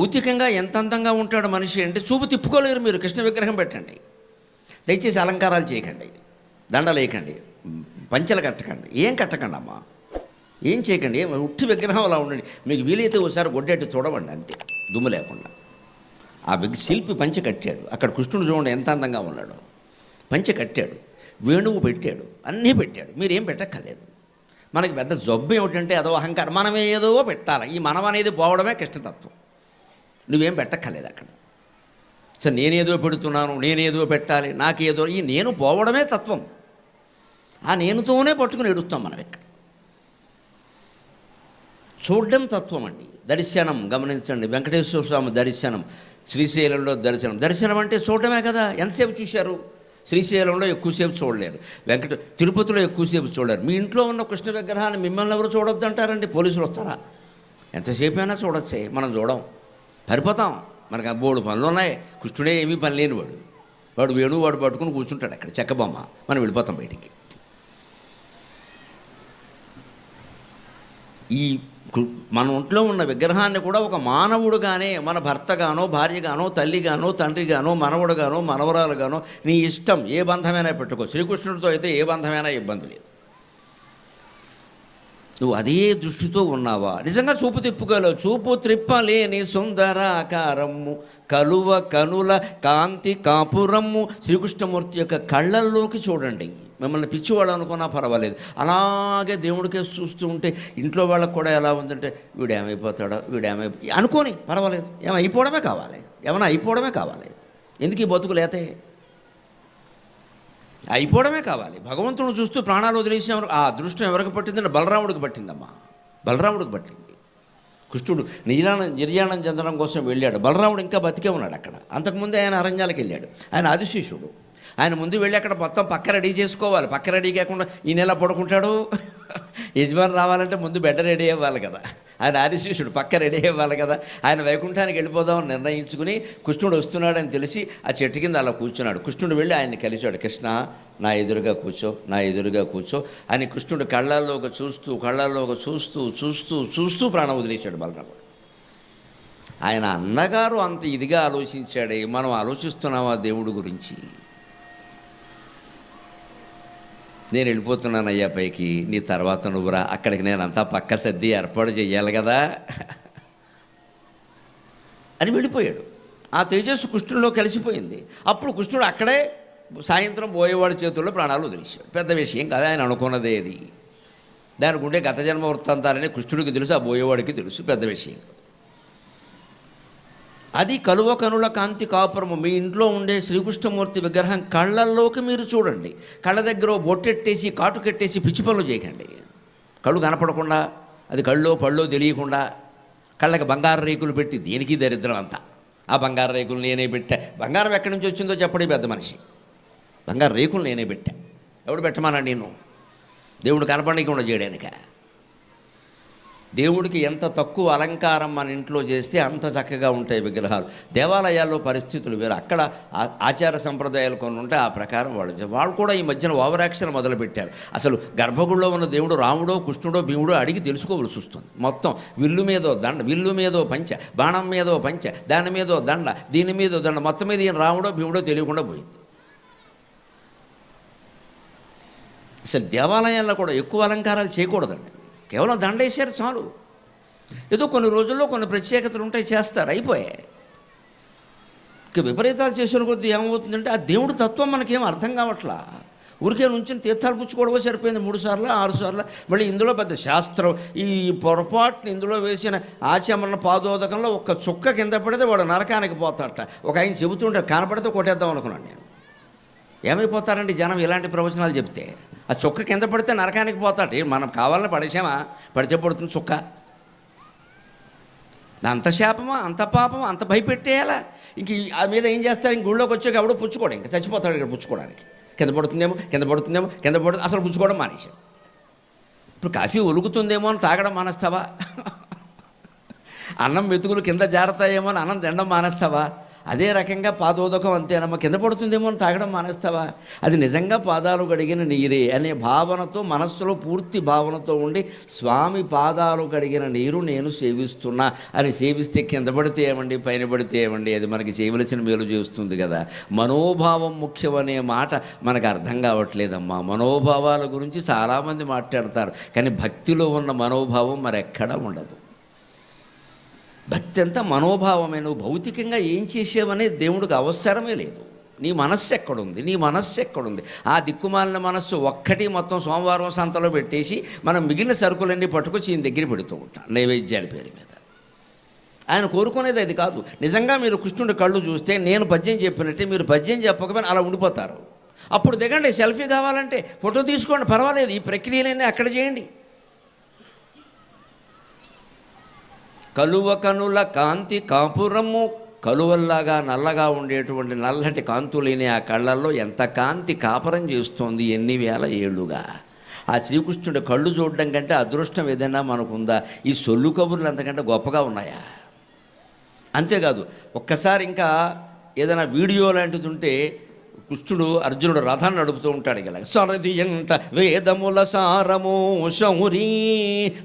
భౌతికంగా ఎంత అందంగా ఉంటాడు మనిషి అంటే చూపు తిప్పుకోలేరు. మీరు కృష్ణ విగ్రహం పెట్టండి, దయచేసి అలంకారాలు చేయకండి, దండలు వేయకండి, పంచెలు కట్టకండి, ఏం కట్టకండి అమ్మా, ఏం చేయకండి, ఉట్టి విగ్రహం అలా ఉండండి. మీకు వీలైతే ఒకసారి గొడ్డెట్టు చూడవండి, అంతే, దుమ్ము లేకుండా. ఆ శిల్పి పంచె కట్టాడు, అక్కడ కృష్ణుడు చూడండి ఎంత అందంగా ఉన్నాడు. పంచె కట్టాడు, వేణువు పెట్టాడు, అన్నీ పెట్టాడు, మీరేం పెట్టక్కర్లేదు. మనకి పెద్ద జబ్బు ఏమిటంటే అదో అహంకారం, మనమే ఏదో పెట్టాలి. ఈ మనం అనేది పోవడమే కృష్ణతత్వం. నువ్వేం పెట్టక్కర్లేదు అక్కడ. సరే నేనేదో పెడుతున్నాను, నేనేదో పెట్టాలి, నాకేదో, ఈ నేను పోవడమే తత్వం. ఆ నేనుతోనే పట్టుకుని ఎడుస్తాం మనం ఇక్కడ. చూడడం తత్వం అండి. దర్శనం గమనించండి, వెంకటేశ్వర స్వామి దర్శనం, శ్రీశైలంలో దర్శనం. దర్శనం అంటే చూడడమే కదా. ఎంతసేపు చూశారు? శ్రీశైలంలో ఎక్కువసేపు చూడలేరు, తిరుపతిలో ఎక్కువసేపు చూడలేరు. మీ ఇంట్లో ఉన్న కృష్ణ విగ్రహాన్ని మిమ్మల్ని ఎవరు చూడొద్దు అంటారండి? పోలీసులు వస్తారా? ఎంతసేపు అయినా చూడొచ్చే, మనం చూడం, పరిపోతాం. మనకు ఆ బోర్డు పనులు ఉన్నాయి. కృష్ణుడే ఏమీ పని లేనివాడు, వాడు వేణువు వాడు పట్టుకుని కూర్చుంటాడు అక్కడ చెక్కబొమ్మ, మనం వెళ్ళిపోతాం బయటికి. ఈ మన ఒంట్లో ఉన్న విగ్రహాన్ని కూడా ఒక మానవుడుగానే, మన భర్తగానో, భార్యగానో, తల్లిగానో, తండ్రిగానో, మనవడుగానో, మనవరాలుగానో, నీ ఇష్టం ఏ బంధమైనా పెట్టుకో. శ్రీకృష్ణుడితో అయితే ఏ బంధమైనా ఇబ్బంది లేదు. నువ్వు అదే దృష్టితో ఉన్నావా? నిజంగా చూపు తిప్పుకోలేవు. చూపు త్రిప్పలేని సుందరాకారము, కలువ కనుల కాంతి కాపురమ్ము. శ్రీకృష్ణమూర్తి యొక్క కళ్ళల్లోకి చూడండి. మిమ్మల్ని పిచ్చివాడు అనుకున్నా పర్వాలేదు, అలాగే దేవుడికే చూస్తూ ఉంటే ఇంట్లో వాళ్ళకు కూడా ఎలా ఉందంటే వీడేమైపోతాడో, అనుకోని పర్వాలేదు. ఏమైపోవడమే కావాలి, ఏమైనా అయిపోవడమే కావాలి. ఎందుకు ఈ బతుకులేతే? అయిపోవడమే కావాలి. భగవంతుడు చూస్తూ ప్రాణాలు వదిలేసాము. ఆ అదృష్టం ఎవరికి పట్టిందంటే బలరాముడికి పట్టిందమ్మా, బలరాముడికి పట్టింది. కృష్ణుడు నిర్యాణం చెందడం కోసం వెళ్ళాడు, బలరాముడు ఇంకా బతికే ఉన్నాడు అక్కడ. అంతకుముందే ఆయన అరణ్యాలకు వెళ్ళాడు. ఆయన ఆదిశేషుడు. ఆయన ముందు వెళ్ళి అక్కడ మొత్తం పక్క రెడీ చేసుకోవాలి. పక్క రెడీ కాకుండా ఈ నెల పడుకుంటాడు. యజమాని రావాలంటే ముందు బెడ్డ రెడీ అవ్వాలి కదా. ఆయన ఆదిశేషుడు, పక్క రెడీ అవ్వాలి కదా. ఆయన వైకుంఠానికి వెళ్ళిపోదామని నిర్ణయించుకుని కృష్ణుడు వస్తున్నాడని తెలిసి ఆ చెట్టు కింద అలా కూర్చున్నాడు. కృష్ణుడు వెళ్ళి ఆయన్ని కలిశాడు. కృష్ణ, నా ఎదురుగా కూర్చో, నా ఎదురుగా కూర్చో అని కృష్ణుడు కళ్ళల్లోకి చూస్తూ ప్రాణం వదిలేశాడు బలరాముడు. ఆయన అన్నగారు అంత ఇదిగా ఆలోచించాడే, మనం ఆలోచిస్తున్నామా దేవుడి గురించి? నేను వెళ్ళిపోతున్నానయ్యా పైకి, నీ తర్వాత నువ్వురా, అక్కడికి నేను అంతా పక్క సర్ది ఏర్పాటు చెయ్యాలి కదా అని వెళ్ళిపోయాడు. ఆ తేజస్సు కృష్ణుడిలో కలిసిపోయింది. అప్పుడు కృష్ణుడు అక్కడే సాయంత్రం పోయేవాడి చేతుల్లో ప్రాణాలు వదిలేశాడు. పెద్ద విషయం కాదు, ఆయన అనుకున్నదే అది. దానికి ఉండే గత జన్మ వృత్తాంతాలనే కృష్ణుడికి తెలుసు, ఆ పోయేవాడికి తెలుసు, పెద్ద విషయం. అది కలువ కనుల కాంతి కాపురము. మీ ఇంట్లో ఉండే శ్రీకృష్ణమూర్తి విగ్రహం కళ్ళల్లోకి మీరు చూడండి. కళ్ళ దగ్గర బొట్టెట్టేసి కాటుకెట్టేసి పిచ్చి పనులు చేయకండి. కళ్ళు కనపడకుండా, అది కళ్ళో పళ్ళో తెలియకుండా కళ్ళకి బంగారు రేకులు పెట్టి, దేనికి దరిద్రం అంతా. ఆ బంగారు రేకులు నేనే పెట్టా. బంగారం ఎక్కడి నుంచి వచ్చిందో చెప్పడే పెద్ద మనిషి. బంగారు రేకులు నేనే పెట్టా. ఎవడు పెట్టమన్నా? నేను దేవుడు కనపడకుండా చేయడానిక? దేవుడికి ఎంత తక్కువ అలంకారం మన ఇంట్లో చేస్తే అంత చక్కగా ఉంటాయి విగ్రహాలు. దేవాలయాల్లో పరిస్థితులు వేరు. అక్కడ ఆచార సంప్రదాయాలు కొన్ని ఉంటాయి, ఆ ప్రకారం వాళ్ళు కూడా ఈ మధ్యన ఓవరాక్షన్ మొదలుపెట్టారు. అసలు గర్భగుడిలో ఉన్న దేవుడు రాముడో, కృష్ణుడో, భీముడో అడిగి తెలుసుకోవాల్సి వస్తుంది. మొత్తం విల్లు మీదో దండ, విల్లు మీదో పంచ, బాణం మీదో పంచ, దాని మీదో దండ, దీని మీదో దండ, మొత్తం మీద ఈయన రాముడో భీముడో తెలియకుండా పోయింది. అసలు దేవాలయాల్లో కూడా ఎక్కువ అలంకారాలు చేయకూడదండి. కేవలం దండేశారు చాలు. ఏదో కొన్ని రోజుల్లో కొన్ని ప్రత్యేకతలు ఉంటాయి, చేస్తారు, అయిపోయాయి. ఇక విపరీతాలు చేసిన కొద్దీ ఏమవుతుందంటే ఆ దేవుడి తత్వం మనకేం అర్థం కావట్లా. ఊరికే నుంచి తీర్థాలు పుచ్చుకోవడమో సరిపోయింది 3 సార్లు 6 సార్లు. మళ్ళీ ఇందులో పెద్ద శాస్త్రం. ఈ పొరపాటుని ఇందులో వేసిన ఆచమరణ పాదోదకంలో ఒక్క చుక్క కింద పడితే వాడు నరకానికి పోతాడట. ఒక ఆయన చెబుతుంటే కనపడితే కొట్టేద్దాం అనుకున్నాను నేను. ఏమైపోతారండి జనం ఇలాంటి ప్రవచనాలు చెప్తే? ఆ చుక్క కింద పడితే నరకానికి పోతాడు. మనం కావాలని పడేసామా? పడితే పడుతుంది చుక్క. అంత శాపమా, అంత పాపమా, అంత భయపెట్టేయాలా? ఇంక ఆ మీద ఏం చేస్తారు? ఇంక గుళ్ళోకి వచ్చాక ఎవడో పుచ్చుకోడు, ఇంకా చచ్చిపోతాడు ఇక్కడ పుచ్చుకోవడానికి. కింద పడుతుందేమో, అసలు పుచ్చుకోవడం మానేశాడు. ఇప్పుడు కాఫీ ఒలుగుతుందేమో అని తాగడం మానేస్తావా? అన్నం మెతుకులు కింద జారతాయేమో అని అన్నం తినడం మానేస్తావా? అదే రకంగా పాదోదకం అంతేనమ్మా, కింద పడుతుందేమో అని తాగడం మానేస్తావా? అది నిజంగా పాదాలు కడిగిన నీరే అనే భావనతో, మనస్సులో పూర్తి భావనతో ఉండి స్వామి పాదాలు కడిగిన నీరు నేను సేవిస్తున్నా అని సేవిస్తే కింద పడితే ఏమండి, పైన పడితే ఏమండి, అది మనకి చేయవలసిన మేలు చేస్తుంది కదా. మనోభావం ముఖ్యమనే మాట మనకు అర్థం కావట్లేదమ్మా. మనోభావాల గురించి చాలామంది మాట్లాడతారు, కానీ భక్తిలో ఉన్న మనోభావం మరెక్కడా ఉండదు. భక్తి అంతా మనోభావమే. నువ్వు భౌతికంగా ఏం చేసావనే దేవుడికి అవసరమే లేదు. నీ మనస్సు ఎక్కడుంది, నీ మనస్సు ఎక్కడుంది? ఆ దిక్కుమాలిన మనస్సు ఒక్కటి మొత్తం సోమవారం సంతలో పెట్టేసి మనం మిగిలిన సరుకులన్నీ పట్టుకొచ్చి ఈయన దగ్గర పెడుతూ ఉంటాం నైవేద్యాల పేరు మీద. ఆయన కోరుకునేది అది కాదు. నిజంగా మీరు కృష్ణుడి కళ్ళు చూస్తే నేను పద్యం చెప్పినట్టే మీరు పద్యం చెప్పకపోయినా అలా ఉండిపోతారు. అప్పుడు దిగండి, సెల్ఫీ కావాలంటే ఫోటో తీసుకోండి, పర్వాలేదు. ఈ ప్రక్రియలన్నీ అక్కడ చేయండి. కలువ కనుల కాంతి కాపురము, కలువల్లాగా నల్లగా ఉండేటువంటి నల్లటి కాంతులేని ఆ కళ్ళల్లో ఎంత కాంతి కాపురం చేస్తోంది ఎన్ని వేల ఏళ్ళుగా. ఆ శ్రీకృష్ణుడి కళ్ళు చూడడం కంటే అదృష్టం ఏదైనా మనకుందా? ఈ సొల్లు కబుర్లు అంతకంటే గొప్పగా ఉన్నాయా? అంతేకాదు, ఒక్కసారి ఇంకా ఏదైనా వీడియో లాంటిది ఉంటే కృష్ణుడు అర్జునుడు రథాన్ని నడుపుతూ ఉంటాడు. ఇలా సరది ఎంట వేదముల సారము శౌరీ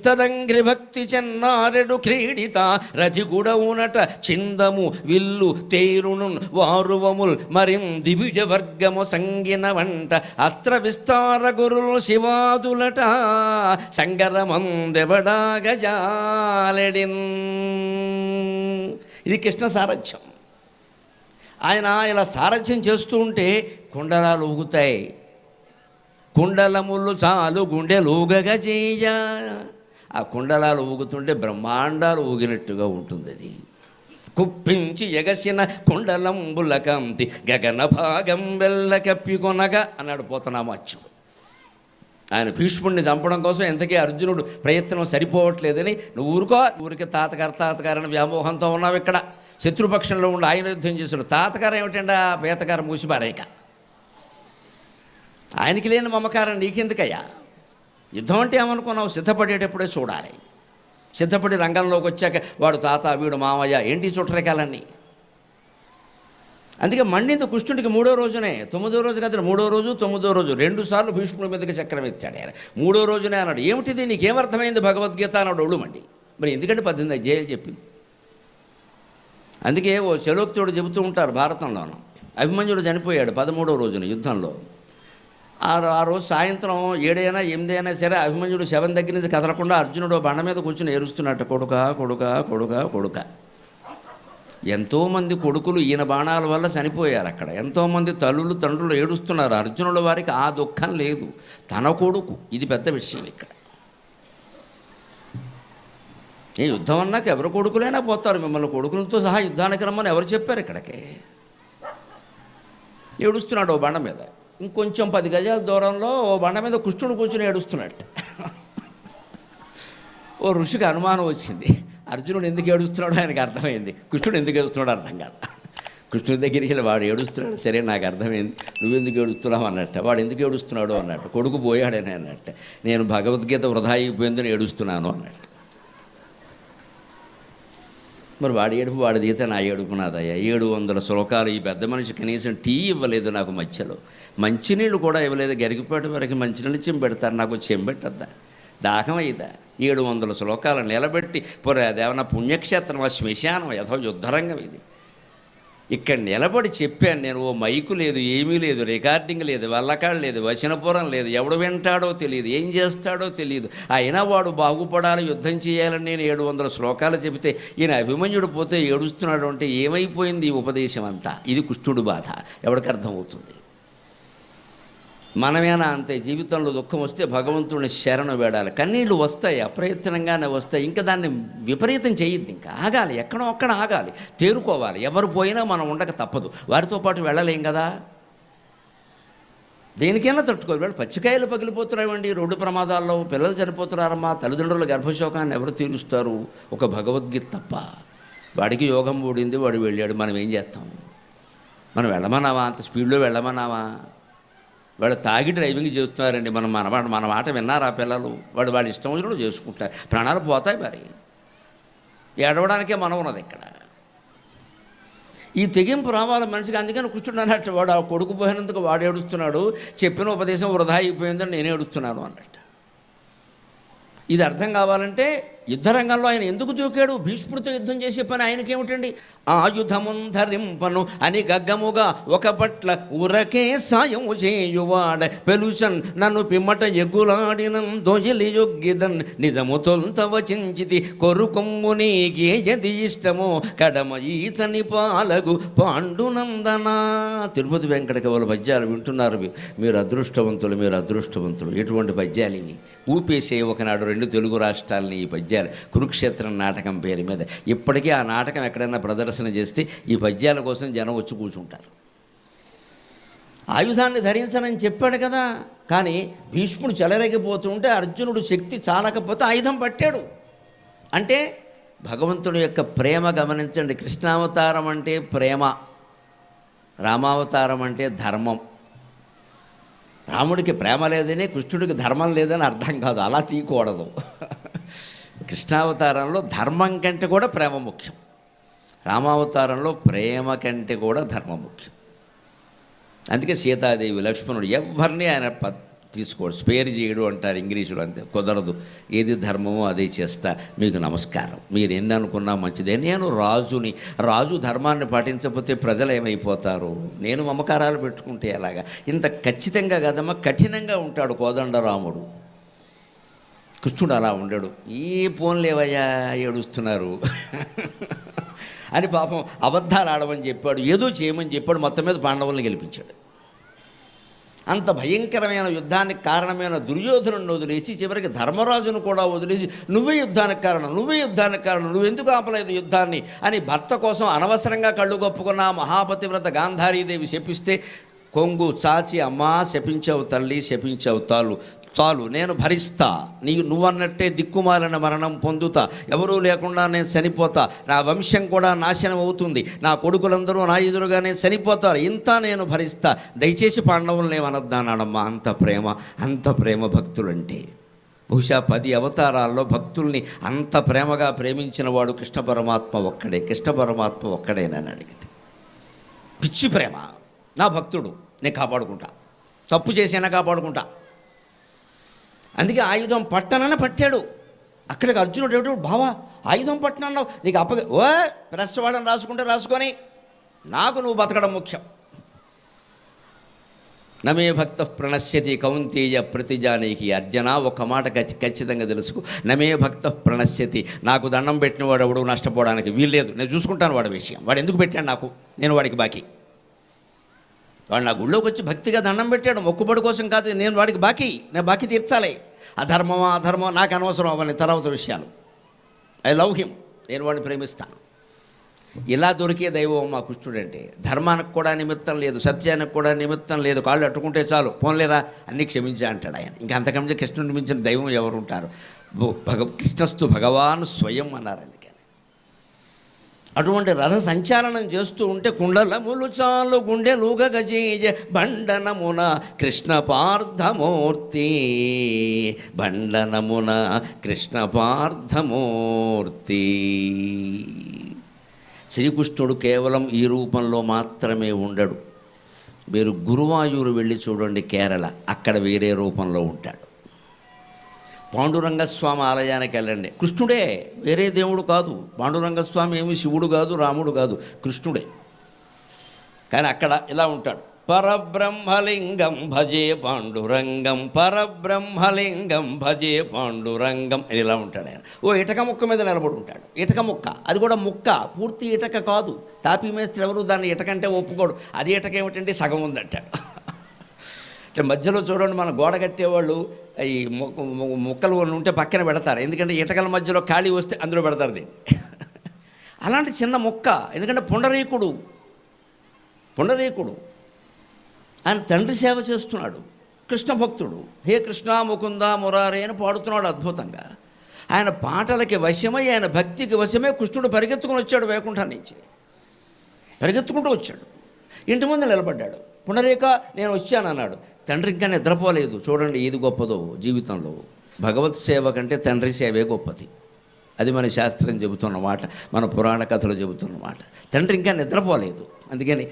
తదంగ్రి భక్తి చెన్నారెడు క్రీడిత రథి గుడవునట చిందము విల్లు తేరును వారువముల్ మరిం దివిజ వర్గము సంగిన వంట అస్త్ర విస్తార గురులు శివాదులట సంగరమందెవడా గజాలెడిన్. ఇది కృష్ణ సారథ్యం. ఆయన ఇలా సారథ్యం చేస్తూ ఉంటే కుండలాలు ఊగుతాయి. కుండలములు చాలు గుండెలూగగా చేయ. ఆ కుండలాలు ఊగుతుంటే బ్రహ్మాండాలు ఊగినట్టుగా ఉంటుంది. అది కుప్పించి ఎగసిన కుండలంబుల కాంతి గగన భాగం వెళ్ళ కప్పికొనగా అన్నాడు పోతనామాచ్యుడు. ఆయన భీష్ముడిని చంపడం కోసం ఎంతకీ అర్జునుడు ప్రయత్నం సరిపోవట్లేదని, నువ్వు ఊరికే తాతగారని వ్యామోహంతో ఉన్నావు. ఇక్కడ శత్రుపక్షంలో ఉండి ఆయన యుద్ధం చేశాడు. తాతగారు ఏమిటండి, ఆ పేతగారు మూసిపారేక. ఆయనకి లేని మమకారం నీకెందుకయ్యా? యుద్ధం అంటే ఏమనుకున్నావు? సిద్ధపడేటప్పుడే చూడాలి. సిద్ధపడి రంగంలోకి వచ్చాక వాడు తాత, వీడు మామయ్య, ఏంటి చుట్టరికాలన్నీ. అందుకే మండింది కృష్ణుడికి 3వ రోజునే, 9వ రోజు కాదు, 3వ రోజు 9వ రోజు 2 సార్లు భీష్ముడి మీదకి చక్రం ఎత్తాడు ఆయన. 3వ రోజునే అన్నాడు, ఏమిటిది నీకేమర్థమైంది భగవద్గీత అన్నాడు. ఒళ్ళు మండి. మరి ఎందుకంటే 18 అధ్యాయాలు చెప్పింది. అందుకే ఓ చలోక్తుడు చెబుతూ ఉంటారు భారతంలోనూ. అభిమన్యుడు చనిపోయాడు 13వ రోజున యుద్ధంలో. ఆ రోజు సాయంత్రం 7 అయినా 8 అయినా సరే అభిమన్యుడు శవం దగ్గర నుంచి కదలకుండా అర్జునుడు బండ మీద కూర్చుని ఏడుస్తున్నట్టు, కొడుక కొడుక కొడుక కొడుక. ఎంతోమంది కొడుకులు ఈయన బాణాల వల్ల చనిపోయారు అక్కడ. ఎంతోమంది తల్లులు తండ్రులు ఏడుస్తున్నారు. అర్జునుల వారికి ఆ దుఃఖం లేదు, తన కొడుకు. ఇది పెద్ద విషయం ఇక్కడ. ఈ యుద్ధం అన్నాక ఎవరు కొడుకులైనా పోతారు. మిమ్మల్ని కొడుకులతో సహా యుద్ధానికి రమ్మని ఎవరు చెప్పారు? ఇక్కడికి ఏడుస్తున్నాడు ఓ బండ మీద. ఇంకొంచెం 10 గజాల దూరంలో ఓ బండ మీద కృష్ణుడు కూర్చుని ఏడుస్తున్నట్టు. ఓ ఋషికి అనుమానం వచ్చింది, అర్జునుడు ఎందుకు ఏడుస్తున్నాడో ఆయనకు అర్థమైంది. కృష్ణుడు ఎందుకు ఏడుస్తున్నాడో అర్థం కాదు. కృష్ణుడి దగ్గరికి వెళ్ళి వాడు ఏడుస్తున్నాడు, సరే నాకు అర్థమైంది, నువ్వెందుకు ఏడుస్తున్నావు అన్నట్ట. వాడు ఎందుకు ఏడుస్తున్నాడు అన్నట్టు. కొడుకు పోయాడని అన్నట్టు. నేను భగవద్గీత వృధా అయిపోయిందని ఏడుస్తున్నాను అన్నట్టు. మరి వాడి ఏడుపు వాడిది అయితే నా ఏడుపు నాదయ్యా. 700 శ్లోకాలు. ఈ పెద్ద మనిషి కనీసం టీ ఇవ్వలేదు నాకు మధ్యలో, మంచినీళ్ళు కూడా ఇవ్వలేదు. గరిగిపాటి వరకు మంచినీళ్ళు చెంపెడతారు, నాకు చెంపెట్టద్దా? దాహం అయ్యిదా? 700 శ్లోకాలు నిలబెట్టి పోరే, అదేమన్నా పుణ్యక్షేత్రం, శ్మశానం, యథో యుద్ధరంగం ఇది. ఇక్కడ నిలబడి చెప్పాను నేను. ఓ మైకు లేదు, ఏమీ లేదు, రికార్డింగ్ లేదు, వల్లకాడు లేదు, వచనపురం లేదు, ఎవడు వింటాడో తెలియదు, ఏం చేస్తాడో తెలియదు. అయినా వాడు బాగుపడాలి, యుద్ధం చేయాలని నేను 700 శ్లోకాలు చెబితే ఈయన అభిమన్యుడు పోతే ఏడుస్తున్నాడు అంటే ఏమైపోయింది ఈ ఉపదేశం అంతా? ఇది కృష్ణుడి బాధ. ఎవరికి అర్థమవుతుంది? మనమేనా అంతే. జీవితంలో దుఃఖం వస్తే భగవంతుడిని శరణు వేడాలి. కన్నీళ్ళు వస్తాయి, అప్రయత్నంగానే వస్తాయి. ఇంకా దాన్ని విపరీతం చేయొద్దు, ఇంకా ఆగాలి, ఎక్కడో అక్కడ ఆగాలి, తేరుకోవాలి. ఎవరు పోయినా మనం ఉండక తప్పదు, వారితో పాటు వెళ్ళలేం కదా. దేనికైనా తట్టుకోవాలి. వాళ్ళు పచ్చికాయలు పగిలిపోతున్నాయండి రోడ్డు ప్రమాదాల్లో, పిల్లలు చనిపోతున్నారమ్మా. తల్లిదండ్రుల గర్భశోకాన్ని ఎవరు తీరుస్తారు? ఒక భగవద్గీత తప్ప. వాడికి యోగం ఊడింది, వాడు వెళ్ళాడు, మనం ఏం చేస్తాం? మనం వెళ్ళమన్నావా? అంత స్పీడ్లో వెళ్ళమన్నావా? వాళ్ళు తాగి డ్రైవింగ్ చేస్తున్నారండి. మన మాట విన్నారా పిల్లలు? వాళ్ళు ఇష్టం వచ్చినప్పుడు చేసుకుంటారు, ప్రాణాలు పోతాయి. మరి ఏడవడానికే మనం ఉన్నది ఇక్కడ. ఈ తెగింపు రావాలి మనిషికి. అందుకని కృష్ణుడు అన్నట్టు, వాడు ఆ కొడుకు పోయినందుకు వాడు ఏడుస్తున్నాడు, చెప్పిన ఉపదేశం వృధా అయిపోయిందని నేను ఏడుస్తున్నాను అన్నట్టు. ఇది అర్థం కావాలంటే యుద్ధరంగంలో ఆయన ఎందుకు దూకాడు? భీష్ముడితో యుద్ధం చేసే పని ఆయనకేమిటండి? ఆయుధమున్ ధరింపను అని గగ్గముగా ఒక పట్ల ఉరకే సాయము చేయువాడ పెలుచన్ నన్ను పిమ్మట ఎగులాడినం దొయలి యొగ్గిదన్ నిజము తొల్త వచించితి కొరుకొమ్ము నీకేది ఇష్టమో కడమ ఈతని పాలగు పాండునందన. తిరుపతి వెంకట కవుల పద్యాలు వింటున్నారు మీరు అదృష్టవంతులు, మీరు అదృష్టవంతులు. ఎటువంటి పద్యాలు ఇవి! ఊపేసే ఒకనాడు 2 తెలుగు రాష్ట్రాలని ఈ పద్యాలు. కురుక్షేత్రం నాటకం పేరు మీద ఇప్పటికీ ఆ నాటకం ఎక్కడైనా ప్రదర్శన చేస్తే ఈ పద్యాల కోసం జనం వచ్చి కూర్చుంటారు. ఆయుధాన్ని ధరించనని చెప్పాడు కదా, కానీ భీష్ముడు చెలరేగిపోతుంటే అర్జునుడు శక్తి చాలకపోతే ఆయుధం పట్టాడు. అంటే భగవంతుడి యొక్క ప్రేమ గమనించండి. కృష్ణావతారం అంటే ప్రేమ, రామావతారం అంటే ధర్మం. రాముడికి ప్రేమ లేదని, కృష్ణుడికి ధర్మం లేదని అర్థం కాదు, అలా తీయకూడదు. కృష్ణావతారంలో ధర్మం కంటే కూడా ప్రేమ ముఖ్యం, రామావతారంలో ప్రేమ కంటే కూడా ధర్మం ముఖ్యం. అందుకే సీతాదేవి, లక్ష్మణుడు ఎవరిని ఆయన తీసుకోడు, స్పేర్ చేయడు అంటారు ఇంగ్లీషులో. అంతే, కుదరదు. ఏది ధర్మమో అదే చేస్తా, మీకు నమస్కారం, మీరు ఎన్ని అనుకున్నా మంచిదే. నేను రాజుని, రాజు ధర్మాన్ని పాటించకపోతే ప్రజలు ఏమైపోతారు? నేను మమకారాలు పెట్టుకుంటే ఎలాగా? ఇంత ఖచ్చితంగా కదమ్మా, కఠినంగా ఉంటాడు కోదండరాముడు. కృష్ణుడు అలా ఉండడు. ఈ పోన్లేవయ్యా ఏడుస్తున్నారు అని పాపం అబద్ధాలు ఆడమని చెప్పాడు, ఏదో చేయమని చెప్పాడు, మొత్తం మీద పాండవుల్ని గెలిపించాడు. అంత భయంకరమైన యుద్ధానికి కారణమైన దుర్యోధనుడిని వదిలేసి చివరికి ధర్మరాజును కూడా వదిలేసి నువ్వే యుద్ధానికి కారణం, నువ్వే యుద్ధానికి కారణం, నువ్వు ఎందుకు ఆపలేదు యుద్ధాన్ని అని భర్త కోసం అనవసరంగా కళ్ళు కప్పుకున్న మహాపతివ్రత గాంధారీదేవి శపిస్తే కొంగు చాచి, అమ్మా శపించావు తల్లి, శపించావు చాలు, నేను భరిస్తా, నువ్వన్నట్టే దిక్కుమాలిన మరణం పొందుతా, ఎవరూ లేకుండా నేను చనిపోతా, నా వంశం కూడా నాశనం అవుతుంది, నా కొడుకులందరూ నా ఎదురుగానే చనిపోతారు, ఇంత నేను భరిస్తా, దయచేసి పాండవుల్ని ఏమనొద్దానాడమ్మా. అంత ప్రేమ భక్తులంటే. బహుశా 10 అవతారాల్లో భక్తుల్ని అంత ప్రేమగా ప్రేమించిన వాడు కృష్ణ పరమాత్మ ఒక్కడేనని అడిగితే, పిచ్చి ప్రేమ. నా భక్తుడు, నేను కాపాడుకుంటా, తప్పు చేసినా కాపాడుకుంటా. అందుకే ఆయుధం పట్టనని పట్టాడు. అక్కడికి అర్జునుడు ఏడు, బావా ఆయుధం పట్టనన్నావు, నీకు ప్రశ్నవాడని రాసుకొని, నాకు నువ్వు బతకడం ముఖ్యం. నమే భక్త ప్రణశ్యతి కౌంతేయ ప్రతిజానీకి. అర్జున ఒక్క మాట ఖచ్చితంగా తెలుసుకో, నమే భక్త ప్రణశ్యతి, నాకు దండం పెట్టిన వాడు ఎవడు నష్టపోవడానికి వీల్లేదు, నేను చూసుకుంటాను వాడి విషయం. వాడు ఎందుకు పెట్టాడు నాకు, నేను వాడికి బాకీ. వాడు నా గుళ్ళోకి వచ్చి భక్తిగా దండం పెట్టాడు, మొక్కుబడి కోసం కాదు, నేను వాడికి నేను బాకీ తీర్చాలి. అధర్మం నాకు అనవసరం అవన్నీ తర్వాత విషయాలు. ఐ లవ్ హిమ్, నేను వాడిని ప్రేమిస్తాను. ఇలా దొరికే దైవం మా కృష్ణుడంటే. ధర్మానికి కూడా నిమిత్తం లేదు, సత్యానికి కూడా నిమిత్తం లేదు, కాళ్ళు అట్టుకుంటే చాలు, పోన్లేరా అన్నీ క్షమించా అంటాడు ఆయన. ఇంకా అంతకంటే కృష్ణుడిని మించిన దైవం ఎవరు ఉంటారు? కృష్ణస్తు భగవాన్ స్వయం అన్నారు. అందుకని అటువంటి రథ సంచాలనం చేస్తూ ఉంటే కుండలములు చాలు గుండెలుగ గజేజ బండనమున కృష్ణ పార్థమూర్తి, బండనమున కృష్ణ పార్థమూర్తి. శ్రీకృష్ణుడు కేవలం ఈ రూపంలో మాత్రమే ఉండడు. మీరు గురువాయూరు వెళ్ళి చూడండి, కేరళ, అక్కడ వేరే రూపంలో ఉంటాడు. పాండురంగస్వామి ఆలయానికి వెళ్ళండి, కృష్ణుడే, వేరే దేవుడు కాదు. పాండురంగస్వామి ఏమి శివుడు కాదు, రాముడు కాదు, కృష్ణుడే. కానీ అక్కడ ఇలా ఉంటాడు, పరబ్రహ్మలింగం భజే పాండురంగం, పరబ్రహ్మలింగం భజే పాండురంగం అని ఇలా ఉంటాడు ఆయన. ఇటక ముక్క మీద నిలబడి ఉంటాడు. ఇటక ముక్క, అది కూడా ముక్క, పూర్తి ఇటక కాదు. తాపీ మేస్త్రి ఎవరు దాన్ని ఇటకంటే ఒప్పుకోడు. అది ఇటక ఏమిటంటే సగం ఉందంటాడు. అంటే మధ్యలో చూడండి, మన గోడ కట్టేవాళ్ళు ఈ ముక్కలు ఉంటే పక్కన పెడతారు, ఎందుకంటే ఇటకల మధ్యలో ఖాళీ వస్తే అందులో పెడతారు దీన్ని. అలాంటి చిన్న ముక్క, ఎందుకంటే పుండరీకుడు ఆయన తండ్రి సేవ చేస్తున్నాడు, కృష్ణ భక్తుడు. హే కృష్ణ ముకుంద మురారే అని పాడుతున్నాడు అద్భుతంగా. ఆయన పాటలకి వశమై, ఆయన భక్తికి వశమై కృష్ణుడు పరిగెత్తుకుని వచ్చాడు, వైకుంఠం నుంచి పరిగెత్తుకుంటూ వచ్చాడు. ఇంటి ముందు నిలబడ్డాడు. పునరేక నేను వచ్చానన్నాడు. తండ్రి ఇంకా నిద్రపోలేదు. చూడండి ఏది గొప్పదో జీవితంలో. భగవత్ సేవ కంటే తండ్రి సేవే గొప్పది. అది మన శాస్త్రం చెబుతున్న మాట, మన పురాణ కథలు చెబుతున్న మాట. తండ్రి ఇంకా నిద్రపోలేదు. అందుకని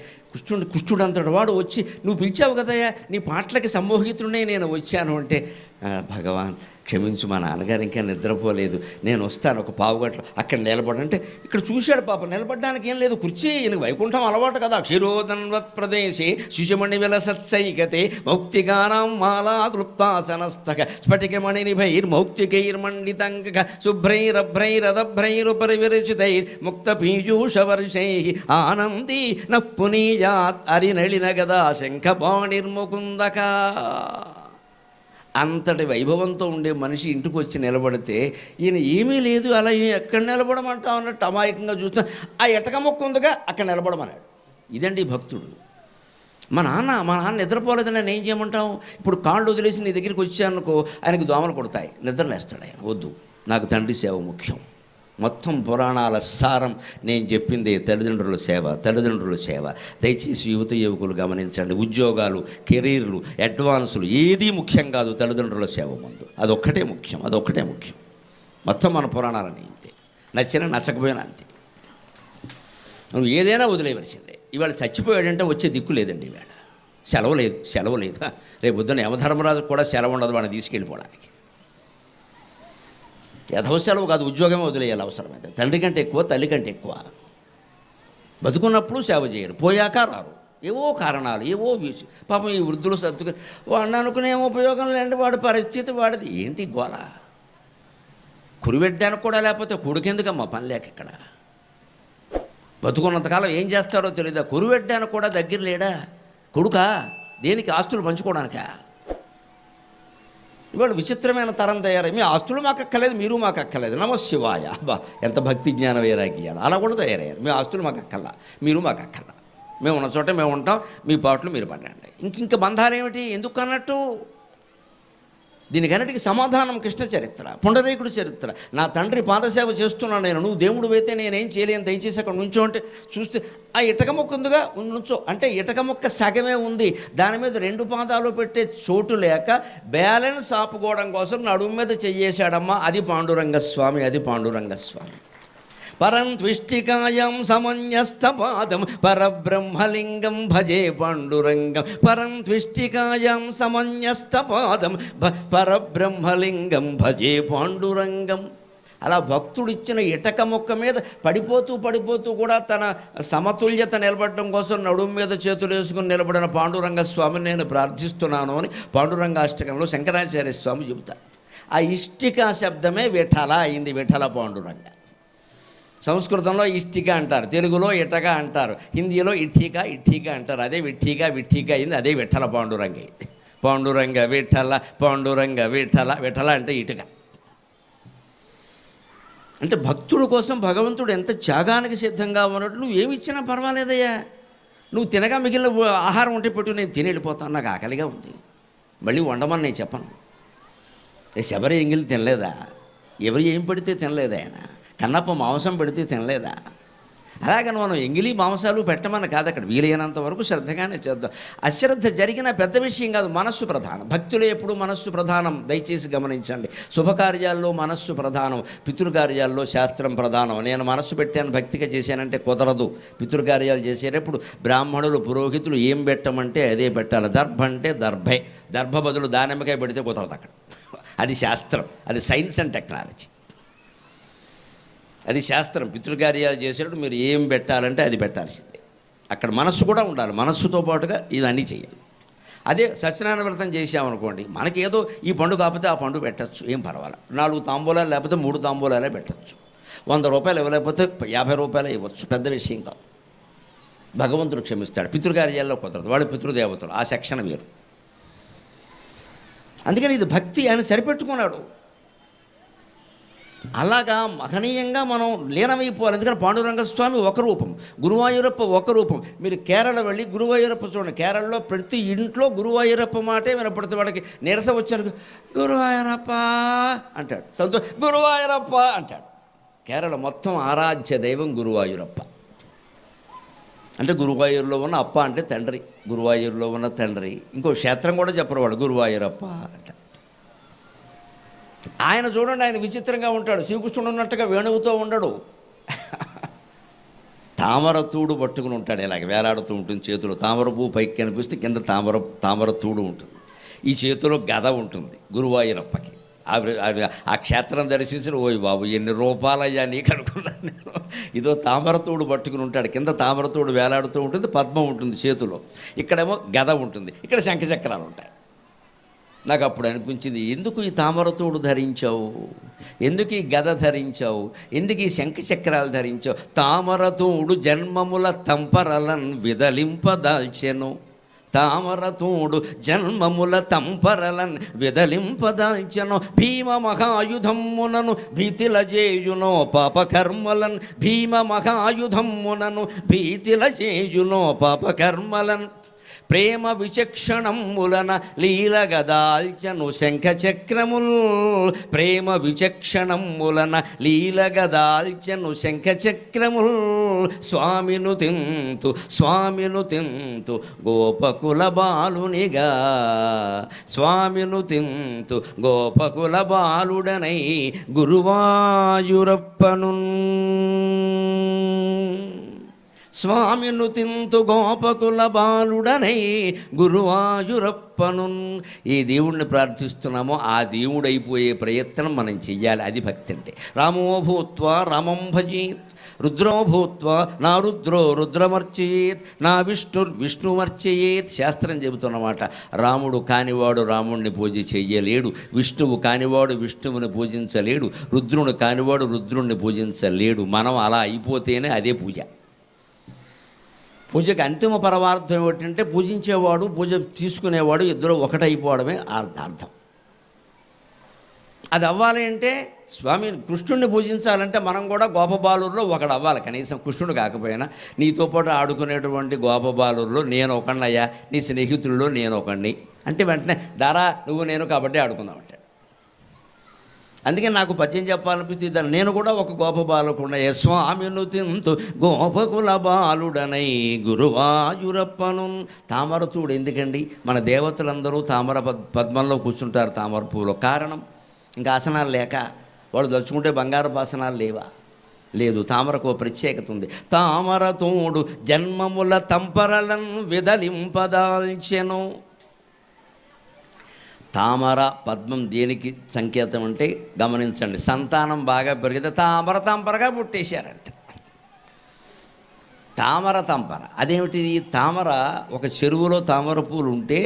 కుష్ఠుడు అంతటి వాడు వచ్చి, నువ్వు పిలిచావు కదయ్యా, నీ పాటలకి సమ్మోహితుడినే నేను వచ్చాను అంటే, భగవాన్ క్షమించు, మా నాన్నగారు ఇంకా నిద్రపోలేదు, నేను వస్తాను ఒక పావుగంటలో అక్కడ నిలబడంటే, ఇక్కడ చూశాడు పాప, నిలబడడానికి ఏం లేదు, కుర్చీ, ఈయనకు వైకుంఠం అలవాటు కదా. క్షీరోదన్వత్ ప్రదేశే శిశుమణి విలసత్సైకతే మౌక్తిగానాం మాలా క్లుప్తాసనస్తక స్ఫటికమణి నిభైర్మౌక్తికైర్మండితంక శుభ్రైరభ్రైరదభ్రైరుపరివిరచితైర్ ముక్త పీయూషవర్షై ఆనందీ నఃపునీయాత్ అరినళిన గదా శంఖపాణిర్ముకుందక. అంతటి వైభవంతో ఉండే మనిషి ఇంటికి వచ్చి నిలబడితే, ఈయన ఏమీ లేదు, అలా ఎక్కడ నిలబడమంటావు అన్నట్టు అమాయకంగా చూస్తున్నా, ఆ ఎటక మొక్క ఉందిగా అక్కడ నిలబడమన్నాడు. ఇదండి భక్తుడు. మా నాన్న నిద్రపోలేదని నేను ఏం చేయమంటావు? ఇప్పుడు కాళ్ళు వదిలేసి నీ దగ్గరికి వచ్చానుకో, ఆయనకు దోమలు కొడతాయి, నిద్రలేస్తాడు ఆయన. వద్దు, నాకు తండ్రి సేవ ముఖ్యం. మొత్తం పురాణాల సారం నేను చెప్పింది తల్లిదండ్రుల సేవ. దయచేసి యువకులు గమనించండి. ఉద్యోగాలు, కెరీర్లు, అడ్వాన్సులు ఏదీ ముఖ్యం కాదు తల్లిదండ్రుల సేవ ముందు. అదొక్కటే ముఖ్యం. మొత్తం మన పురాణాలని అంతే. నచ్చినా నచ్చకపోయినా అంతే. నువ్వు ఏదైనా వదిలేయవలసిందే. ఇవాళ చచ్చిపోయాడంటే వచ్చే దిక్కు లేదండి. ఇవాళ సెలవు లేదు. రేపు పొద్దున్న యమధర్మరాజు కూడా సెలవు ఉండదు వాడిని తీసుకెళ్ళిపోవడానికి. యథవ సెలవు కాదు, ఉద్యోగమే వదిలేయాలి అవసరమైతే. తండ్రి కంటే ఎక్కువ, తల్లి కంటే ఎక్కువ. బతుకున్నప్పుడు సేవ చేయరు, పోయాక రారు. ఏవో కారణాలు, పాపం ఈ వృద్ధులు సర్దుకుని వాడిని అనుకునే ఉపయోగం లేండి, వాడి పరిస్థితి వాడిది. ఏంటి గోల? కురివెడ్డానికి కూడా లేకపోతే కొడుకెందుకమ్మా పని లేక ఇక్కడ? బతుకున్నంతకాలం ఏం చేస్తారో తెలియదా? కురివెడ్డానికి కూడా దగ్గర లేడా కొడుకా? దేనికి? ఆస్తులు పంచుకోవడానికా? ఇవాళ విచిత్రమైన తరం తయారై, మీ ఆస్తులు మాకు అక్కర్లేదు, మీరు మాకు అక్కర్లేదు, నమశివాయ. అబ్బా, ఎంత భక్తి జ్ఞాన వైరాగ్యాలు! అలా కూడా తయారయ్యారు. మీ ఆస్తులు మాకు అక్కర్లా, మీరు మాకు అక్కర్లా, మేము ఉన్న చోట మేము ఉంటాం, మీ పాటలు మీరు పడండి. ఇంక బంధాలు ఏమిటి? ఎందుకు అన్నట్టు? దీనికన్నిటికీ సమాధానం కృష్ణ చరిత్ర, పుండరీకుడి చరిత్ర. నా తండ్రి పాదసేవ చేస్తున్నాను నేను, నువ్వు దేవుడు అయితే నేనేం చేయలేను, దయచేసి అక్కడ నుంచో అంటే చూస్తే ఆ ఇటక మొక్క ఉందిగా నుంచో అంటే, ఇటక మొక్క సగమే ఉంది, దాని మీద 2 పాదాలు పెట్టే చోటు లేక బ్యాలెన్స్ ఆపుకోవడం కోసం నడుము మీద చెయ్యేశాడమ్మా. అది పాండురంగస్వామి. పరం త్విష్టికాయం సమన్యస్తపాదం పరబ్రహ్మలింగం భజే పాండురంగం. పరం త్విష్టికాయం సమన్యస్తపాదం పరబ్రహ్మలింగం భజే పాండురంగం. అలా భక్తుడిచ్చిన ఇటక మొక్క మీద పడిపోతూ కూడా తన సమతుల్యత నిలబడడం కోసం నడుము మీద చేతులు వేసుకుని నిలబడిన పాండురంగ స్వామిని నేను ప్రార్థిస్తున్నాను అని పాండురంగాష్టకంలో శంకరాచార్య స్వామి చెబుతారు. ఆ ఇష్టికా శబ్దమే విఠల అయింది, విఠల పాండురంగ. సంస్కృతంలో ఇష్టిక అంటారు, తెలుగులో ఇటక అంటారు, హిందీలో ఇఠిక అంటారు. అదే విఠిక అయింది, అదే విఠల పాండురంగ అయింది. పాండురంగ విఠల అంటే ఇటుక. అంటే భక్తుడు కోసం భగవంతుడు ఎంత త్యాగానికి సిద్ధంగా ఉన్నట్టు. నువ్వు ఏమి ఇచ్చినా పర్వాలేదయ్యా, నువ్వు తినగా మిగిలిన ఆహారం ఉంటే పెట్టు, నేను తిని వెళ్ళిపోతాను, నాకు ఆకలిగా ఉంది, మళ్ళీ వండమని నేను చెప్పను. శబరి ఎంగిలి తినలేదా? ఎవరు ఏం పెడితే తినలేదా? ఆయన కన్నప్ప మాంసం పెడితే తినలేదా? అలాగని మనం ఎంగిలి మాంసాలు పెట్టమని కాదు, అక్కడ వీలైనంత వరకు శ్రద్ధగానే చేద్దాం. అశ్రద్ధ జరిగిన పెద్ద విషయం కాదు, మనస్సు ప్రధానం. భక్తులు ఎప్పుడు మనస్సు ప్రధానం, దయచేసి గమనించండి. శుభకార్యాల్లో మనస్సు ప్రధానం, పితృకార్యాల్లో శాస్త్రం ప్రధానం. నేను మనస్సు పెట్టాను భక్తిగా చేశానంటే కుదరదు. పితృకార్యాలు చేసేటప్పుడు బ్రాహ్మణులు, పురోహితులు ఏం పెట్టమంటే అదే పెట్టాలి. దర్భ అంటే దర్భే, దర్భ బదులు దానిమ్మకాయ పెడితే కుదరదు అక్కడ. అది శాస్త్రం, అది సైన్స్ అండ్ టెక్నాలజీ, అది శాస్త్రం. పితృకార్యాలు చేసేటప్పుడు మీరు ఏం పెట్టాలంటే అది పెట్టాల్సిందే. అక్కడ మనస్సు కూడా ఉండాలి, మనస్సుతో పాటుగా ఇవన్నీ చేయాలి. అదే సత్యనారాయణ వ్రతం చేసామనుకోండి, మనకి ఏదో ఈ పండు కాకపోతే ఆ పండు పెట్టచ్చు, ఏం పర్వాలేదు. 4 తాంబూలాలు లేకపోతే 3 తాంబూలాలే పెట్టచ్చు. 100 రూపాయలు ఇవ్వలేకపోతే 50 రూపాయలే ఇవ్వచ్చు, పెద్ద విషయం కాదు. భగవంతుడు క్షమిస్తాడు. పితృకార్యాల్లో కుదరదు, వాడు పితృదేవతలు, ఆ సెక్షన్ వేరు. అందుకని ఇది భక్తి ఆయన సరిపెట్టుకున్నాడు. అలాగా మహనీయంగా మనం లీనమైపోవాలి. ఎందుకంటే పాండురంగస్వామి ఒక రూపం, గురువాయూరప్ప ఒక రూపం. మీరు కేరళ వెళ్ళి గురువాయూరప్ప చూడండి, కేరళలో ప్రతి ఇంట్లో గురువాయూరప్ప మాటే వినపడుతుంది. వాడికి నీరసం వచ్చారు, గురువాయూరప్ప అంటాడు, గురువాయూరప్ప అంటాడు. కేరళ మొత్తం ఆరాధ్య దైవం గురువాయూరప్ప. అంటే గురువాయూరులో ఉన్న అప్ప అంటే తండ్రి, గురువాయూరులో ఉన్న తండ్రి. ఇంకో క్షేత్రం కూడా చెప్పరు వాడు, గురువాయూరప్ప అంట. ఆయన చూడండి, ఆయన విచిత్రంగా ఉంటాడు. శ్రీకృష్ణుడు ఉన్నట్టుగా వేణువుతో ఉండడు. తామర తూడు పట్టుకుని ఉంటాడు, ఇలాగ వేలాడుతూ ఉంటుంది చేతిలో. తామర పువ్వు పైకి కనిపిస్తే కింద తామర తూడు ఉంటుంది. ఈ చేతిలో గద ఉంటుంది గురువాయూరప్పకి. ఆ క్షేత్రం దర్శించిన ఓయ్ బాబు ఎన్ని రూపాలయ్యా నీకు అనుకున్నాను నేను. ఇదో తామరతోడు పట్టుకుని ఉంటాడు, కింద తామరతోడు వేలాడుతూ ఉంటుంది, పద్మం ఉంటుంది చేతిలో, ఇక్కడేమో గద ఉంటుంది, ఇక్కడ శంఖచక్రాలు ఉంటాయి. నాకు అప్పుడు అనిపించింది, ఎందుకు ఈ తామరతోడు ధరించావు, ఎందుకు ఈ గద ధరించావు, ఎందుకు ఈ శంఖచక్రాలు ధరించావు? తామరతోడు జన్మముల తంపరలన్ విదలింపదాల్చెను, తామరతోడు జన్మముల తంపరలన్ విదలింపదాల్చెను, భీమ మహాయుధమ్మునను భీతిల చేయునో పాపకర్మలన్, భీమ మహాయుధమ్మునను భీతిల చేయునో పాపకర్మలన్, ప్రేమ విచక్షణములన లీలగదాల్చను శంఖచక్రముల్, ప్రేమ విచక్షణములన లీలగదాల్చను శంఖచక్రముల్, స్వామిను తింతు గోపకుల బాలునిగా, స్వామిను తింతు గోపకుల బాలుడనై గురువాయూరప్పను, స్వామిను తింతు గోపకుల బాలుడనై గురువాయూరప్పను. ఏ దేవుణ్ణి ప్రార్థిస్తున్నామో ఆ దేవుడైపోయే ప్రయత్నం మనం చెయ్యాలి. అది భక్తి అంటే. రామో భూత్వా రామం భజేత్, రుద్రో భూత్వా నా రుద్రో రుద్రమర్చయేత్, నా విష్ణుమర్చయేత్. శాస్త్రం చెబుతున్నమాట. రాముడు కానివాడు రాముడిని పూజ చెయ్యలేడు, విష్ణువు కానివాడు విష్ణువుని పూజించలేడు, రుద్రుని కానివాడు రుద్రుణ్ణి పూజించలేడు. మనం అలా అయిపోతేనే అదే పూజ. పూజకి అంతిమ పరమార్థం ఏమిటంటే పూజించేవాడు పూజ తీసుకునేవాడు ఇద్దరు ఒకటైపోవడమే అర్థం. అది అవ్వాలి అంటే స్వామి కృష్ణుడిని పూజించాలంటే మనం కూడా గోపబాలుల్లో ఒకడు అవ్వాలి. కనీసం కృష్ణుడు కాకపోయినా నీతో పాటు ఆడుకునేటువంటి గోపబాలుల్లో నేను ఒకడినయ్యా, నీ స్నేహితుల్లో నేను ఒకడిని అంటే వెంటనే దారా నువ్వు నేను కాబట్టి ఆడుకుందామంటే. అందుకే నాకు పద్యం చెప్పాలనిపిస్తుంది, నేను కూడా ఒక గోప బాలకుండా స్వామిను తింతు గోపకుల బాలుడనై గురువాయూరప్పను. తామరతూడు ఎందుకండి? మన దేవతలందరూ తామర పద్మంలో కూర్చుంటారు, తామర పువ్వులో. కారణం ఇంకా ఆసనాలు లేక, వాడు దలుచుకుంటే బంగారపు ఆసనాలు లేవా? లేదు. తామరకు ప్రత్యేకత ఉంది. తామరతోడు జన్మముల తంపరలను విదలింపదాల్చెను. తామర పద్మం దేనికి సంకేతం అంటే గమనించండి. సంతానం బాగా పెరిగితే తామర తంపరగా పుట్టేశారంట. తామర తంపర అదేమిటిది? తామర ఒక చెరువులో తామర పూలు ఉంటే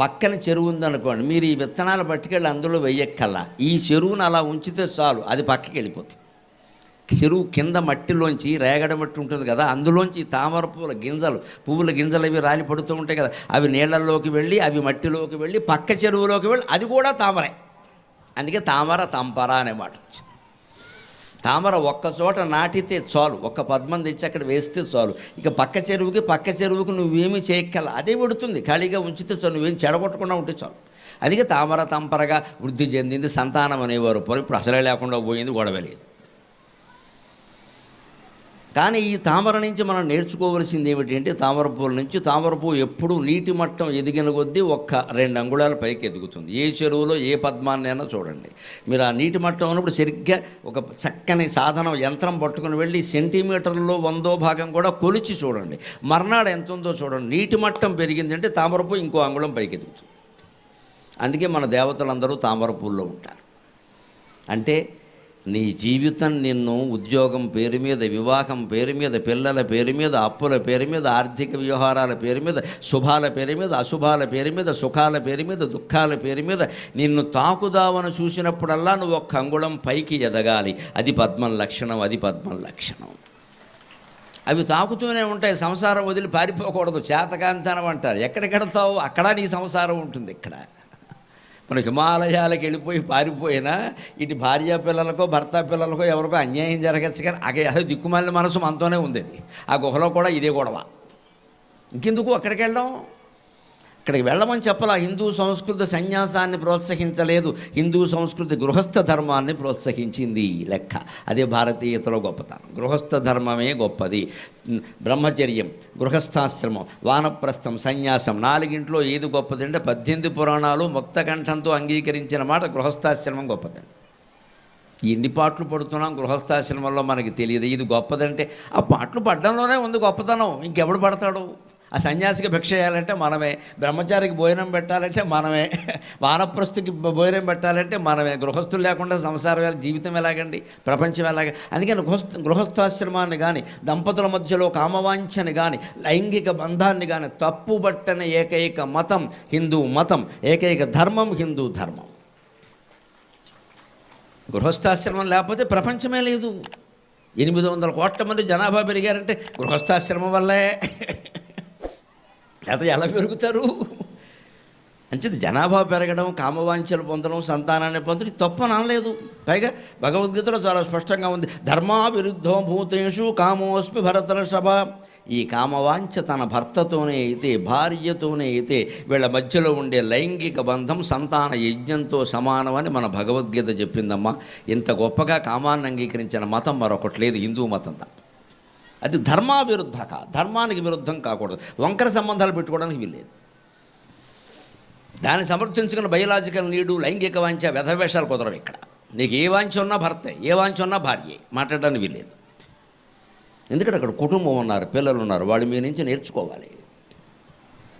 పక్కన చెరువు ఉందనుకోండి, మీరు ఈ విత్తనాలు పట్టుకెళ్ళి అందులో వెయ్యక్కల్లా, ఈ చెరువును అలా ఉంచితే చాలు, అది పక్కకి వెళ్ళిపోతుంది. చెరువు కింద మట్టిలోంచి రేగడ మట్టి ఉంటుంది కదా, అందులోంచి తామర పువ్వుల గింజలు అవి రాలి పడుతూ ఉంటాయి కదా, అవి నీళ్ళల్లోకి వెళ్ళి అవి మట్టిలోకి వెళ్ళి పక్క చెరువులోకి వెళ్ళి అది కూడా తామరే. అందుకే తామర తంపర అనే మాట వచ్చింది. తామర ఒక్క చోట నాటితే చాలు, ఒక్క పద్మం తెచ్చి అక్కడ వేస్తే చాలు, ఇక పక్క చెరువుకి నువ్వేమీ చేయక్కల, అదే పెడుతుంది. ఖాళీగా ఉంచితే చాలు, నువ్వేం చెడగొట్టకుండా ఉంటే చాలు. అందుకే తామర తంపరగా వృద్ధి చెందింది. సంతానం అనేవారు ఇప్పుడు అసలే లేకుండా పోయింది, గొడవ లేదు. కానీ ఈ తామర నుంచి మనం నేర్చుకోవలసింది ఏమిటి అంటే, తామర పువ్వుల నుంచి తామర పువ్వు ఎప్పుడూ నీటి మట్టం ఎదిగిన కొద్దీ 1-2 అంగుళాల పైకి ఎదుగుతుంది. ఏ చెరువులో ఏ పద్మాన్నైనా చూడండి మీరు, ఆ నీటి మట్టం ఉన్నప్పుడు సరిగ్గా ఒక చక్కని సాధనం యంత్రం పట్టుకుని వెళ్ళి సెంటీమీటర్లో 100వ భాగం కూడా కొలిచి చూడండి, మర్నాడు ఎంత ఉందో చూడండి. నీటి మట్టం పెరిగిందంటే తామర పువ్వు ఇంకో అంగుళం పైకి ఎదుగుతుంది. అందుకే మన దేవతలందరూ తామర పువ్వుల్లో ఉంటారు. అంటే నీ జీవితం నిన్ను ఉద్యోగం పేరు మీద, వివాహం పేరు మీద, పిల్లల పేరు మీద, అప్పుల పేరు మీద, ఆర్థిక వ్యవహారాల పేరు మీద, శుభాల పేరు మీద, అశుభాల పేరు మీద, సుఖాల పేరు మీద, దుఃఖాల పేరు మీద నిన్ను తాకుదావను చూసినప్పుడల్లా నువ్వు 1 అంగుళం పైకి ఎదగాలి. అది పద్మం లక్షణం, అది పద్మం లక్షణం. అవి తాకుతూనే ఉంటాయి. సంసారం వదిలి పారిపోకూడదు. చేతకాంతనం అంటారు. ఎక్కడికెడతావు అక్కడ నీ సంసారం ఉంటుంది. ఇక్కడ మన హిమాలయాలకు వెళ్ళిపోయి పారిపోయినా ఇటు భార్య పిల్లలకో భర్త పిల్లలకో ఎవరికో అన్యాయం జరగచ్చు, కానీ అదే దిక్కుమాలిన మనసు మనతోనే ఉంది. అది ఆ గుహలో కూడా ఇదే గొడవ. ఇంకెందుకు అక్కడికి వెళ్ళడం? అక్కడికి వెళ్ళమని చెప్పలా. హిందూ సంస్కృతి సన్యాసాన్ని ప్రోత్సహించలేదు, హిందూ సంస్కృతి గృహస్థ ధర్మాన్ని ప్రోత్సహించింది లెక్క. అదే భారతీయతలో గొప్పతనం. గృహస్థ ధర్మమే గొప్పది. బ్రహ్మచర్యం, గృహస్థాశ్రమం, వానప్రస్థం, సన్యాసం, 4 ఏది గొప్పది అంటే 18 పురాణాలు ముక్తకంఠంతో అంగీకరించిన మాట గృహస్థాశ్రమం గొప్పదండి. ఎన్ని పాటలు పడుతున్నాం గృహస్థాశ్రమంలో మనకి తెలియదు. ఇది గొప్పదంటే ఆ పాటలు పడ్డంలోనే ఉంది గొప్పతనం. ఇంకెవడు పడతాడు? ఆ సన్యాసికి భిక్ష చేయాలంటే మనమే, బ్రహ్మచారికి భోజనం పెట్టాలంటే మనమే, వానప్రస్థుకి భోజనం పెట్టాలంటే మనమే. గృహస్థులు లేకుండా సంసారం జీవితం ఎలాగండి, ప్రపంచం ఎలాగ? అందుకని గృహస్థాశ్రమాన్ని కానీ, దంపతుల మధ్యలో కామవాంఛని కానీ, లైంగిక బంధాన్ని కానీ తప్పుబట్టని ఏకైక మతం హిందూ మతం, ఏకైక ధర్మం హిందూ ధర్మం. గృహస్థాశ్రమం లేకపోతే ప్రపంచమే లేదు. 800 కోట్ల మంది జనాభా పెరిగారంటే గృహస్థాశ్రమం వల్లే. లేకపోతే ఎలా పెరుగుతారు? అంచేది జనాభా పెరగడం, కామవాంఛలు పొందడం, సంతానాన్ని పొందడం తప్పని అనలేదు. పైగా భగవద్గీతలో చాలా స్పష్టంగా ఉంది, ధర్మావిరుద్ధో భూతేషు కామోస్మి భరతర్షభ. ఈ కామవాంఛ తన భర్తతోనే అయితే, భార్యతోనే అయితే, వీళ్ళ మధ్యలో ఉండే లైంగిక బంధం సంతాన యజ్ఞంతో సమానమని మన భగవద్గీత చెప్పిందమ్మా. ఇంత గొప్పగా కామాన్ని అంగీకరించిన మతం మరొకటి లేదు, హిందూ మతం తప్ప. అది ధర్మావిరుద్ధ ధర్మానికి విరుద్ధం కాకూడదు. వంకర సంబంధాలు పెట్టుకోవడానికి వీల్లేదు. దాన్ని సమర్థించుకున్న బయలాజికల్ నీడు, లైంగిక వాంఛ, వ్యధవేషాలు కుదరవు ఇక్కడ. నీకు ఏ వాంఛ ఉన్నా భర్తే, ఏ వాంఛ ఉన్నా భార్యే, మాట్లాడడానికి వీల్లేదు. ఎందుకంటే అక్కడ కుటుంబం ఉన్నారు, పిల్లలు ఉన్నారు, వాళ్ళు మీ నుంచి నేర్చుకోవాలి.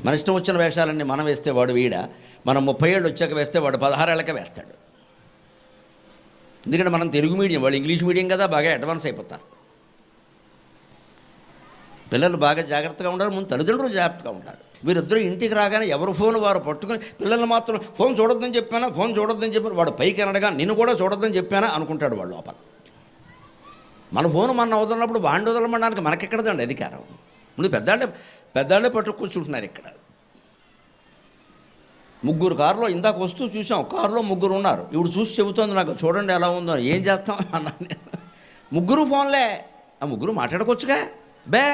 మన ఇష్టం వచ్చిన వేషాలన్నీ మనం వేస్తే వాడు వీడ, మనం 30 ఏళ్ళు వచ్చాక వేస్తే వాడు 16 ఏళ్ళకే వేస్తాడు. ఎందుకంటే మనం తెలుగు మీడియం, వాళ్ళు ఇంగ్లీష్ మీడియం కదా, బాగా అడ్వాన్స్ అయిపోతారు. పిల్లలు బాగా జాగ్రత్తగా ఉండాలి, ముందు తల్లిదండ్రులు జాగ్రత్తగా ఉండాలి. వీరిద్దరూ ఇంటికి రాగానే ఎవరు ఫోన్ వారు పట్టుకొని, పిల్లలు మాత్రం ఫోన్ చూడొద్దని చెప్పానా, ఫోన్ చూడొద్దని చెప్పాను, వాడు పైకి అనడగా నిన్ను కూడా చూడొద్దని చెప్పానా అనుకుంటాడు వాడు లోపల. మన ఫోన్ మన వదలనప్పుడు వాడిని వదలమనడానికి మనకెక్కడదండి అధికారం. ముందు పెద్దాళ్ళే పట్టు కూర్చుంటున్నారు ఇక్కడ. 3 కారులో ఇందాక వస్తూ చూసాం, కారులో 3 ఉన్నారు. ఇప్పుడు చూసి చెబుతోంది నాకు, చూడండి ఎలా ఉందో. ఏం చేస్తాం అన్నాను. 3 ఫోన్లే, ఆ 3 మాట్లాడుకోవచ్చుగా. బే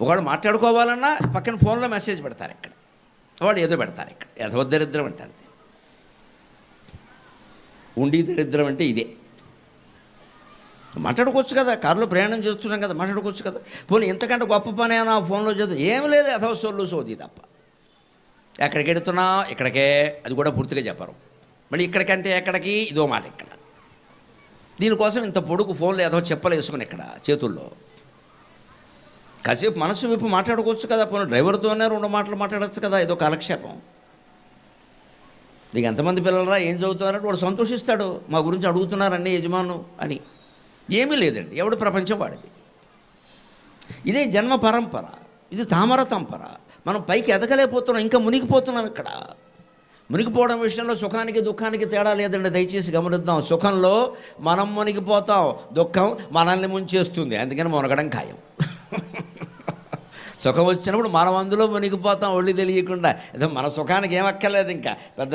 ఒకళ్ళు మాట్లాడుకోవాలన్నా పక్కన ఫోన్లో మెసేజ్ పెడతారు ఇక్కడ, వాళ్ళు ఏదో పెడతారు ఇక్కడ. యథోదరిద్రం అంటే అంతే. ఉండి దరిద్రం అంటే ఇదే. మాట్లాడుకోవచ్చు కదా, కారులో ప్రయాణం చేస్తున్నాం కదా, మాట్లాడుకోవచ్చు కదా. పోనీ ఇంతకంటే గొప్ప పని అయినా ఫోన్లో చేద్దాం, ఏమి లేదు, యథోసోళ్ళు సోది తప్ప. ఎక్కడికి వెడుతున్నా ఇక్కడికే, అది కూడా పూర్తిగా చెప్పరు. మళ్ళీ ఇక్కడికంటే ఎక్కడికి, ఇదో మాట ఇక్కడ. దీనికోసం ఇంత పొడుగు ఫోన్లో ఏదో చెప్పలు వేసుకుని ఇక్కడ చేతుల్లో. కాసేపు మనసు వైపు మాట్లాడుకోవచ్చు కదా, పోనీ డ్రైవర్తోనే 2 మాటలు మాట్లాడచ్చు కదా, ఏదో కాలక్షేపం. నీకు ఎంతమంది పిల్లలరా, ఏం చదువుతున్నారంటే వాడు సంతోషిస్తాడు, మా గురించి అడుగుతున్నారన్నీ యజమాను అని. ఏమీ లేదండి, ఎవడు ప్రపంచం వాడిది. ఇదే జన్మ పరంపర, ఇది తామర తంపర. మనం పైకి ఎదగలేకపోతున్నాం, ఇంకా మునిగిపోతున్నాం ఇక్కడ. మునిగిపోవడం విషయంలో సుఖానికి దుఃఖానికి తేడా లేదండి, దయచేసి గమనిద్దాం. సుఖంలో మనం మునిగిపోతాం, దుఃఖం మనల్ని ముంచేస్తుంది, అందుకని మునగడం ఖాయం. సుఖం వచ్చినప్పుడు మనం అందులో మునిగిపోతాం ఒళ్ళు తెలియకుండా. ఏదో మన సుఖానికి ఏమక్కర్లేదు. ఇంకా పెద్ద